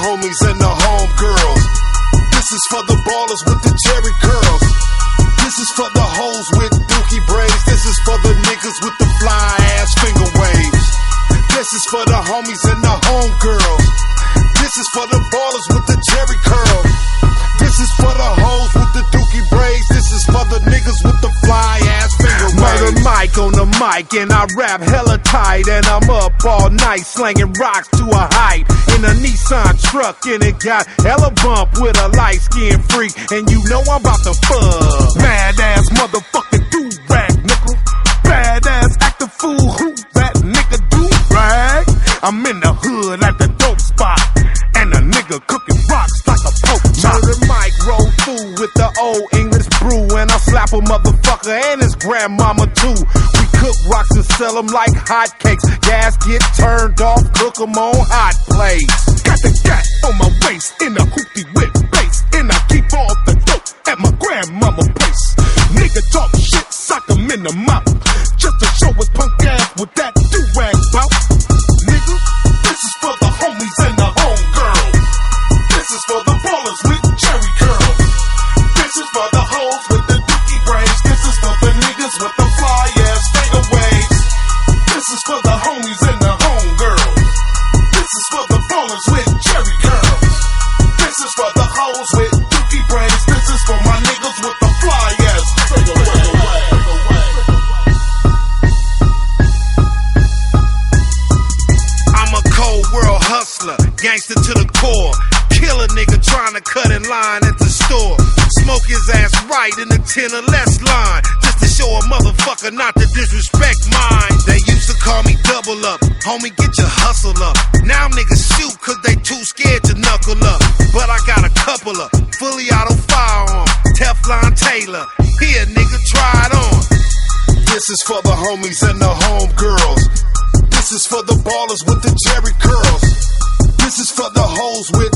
homies and the homegirls. This is for the ballers with the Jerry curls. This is for the hoes with dookie braids. This is for the niggas with the fly ass finger waves. This is for the homies and the homegirls. This is for the ballers with the Jerry curl. This is for the hoes with the dookie braids. This is for the niggas with the fly ass finger waves. Murder Mike on the mic and I rap hella tight, and I'm up all night slanging rocks to a height in a Nissan truck, and it got hella bump with a light skinned freak, and you know I'm about to fuck. Badass motherfucking do-rag nigga. Badass acting fool, who that nigga do-rag? I'm in the hood at the dope spot, and a nigga cooking rocks like a poke chop. Murder Mike roll through with the old English brew, and I slap a motherfucker and his grandmama too. We cook rocks and sell them like hotcakes. Gas get turned off, cook them on hot plates. Got the gat on my waist in a hoopty with bass, and I keep all the dope at my grandmama place. Nigga talk shit, sock him in the mouth, just to show his punk ass with that do-rag bout. Nigga, this is for the homies and the homegirls. This is for the ballers with Jerry curls. This is for the hoes with the dookie braids. This is for the niggas with the fly ass finger waves. This is for the homies and the homegirls. This is for the ballers with Jerry curls. This is for the hoes with dookie braids. This is for my niggas with the fly ass finger waves. I'm a cold world hustler, gangster to the core. Kill a nigga trying to cut in line at the store. Smoke his ass right in the 10 or less line, just to show a motherfucker not to disrespect mine. They used to call me double up, homie get your hustle up. Now niggas shoot cause they too scared to knuckle up. But I got a couple of fully auto firearm, Teflon Taylor. Here nigga, try it on. This is for the homies and the homegirls. This is for the ballers with the Jerry curls. This is for the hoes with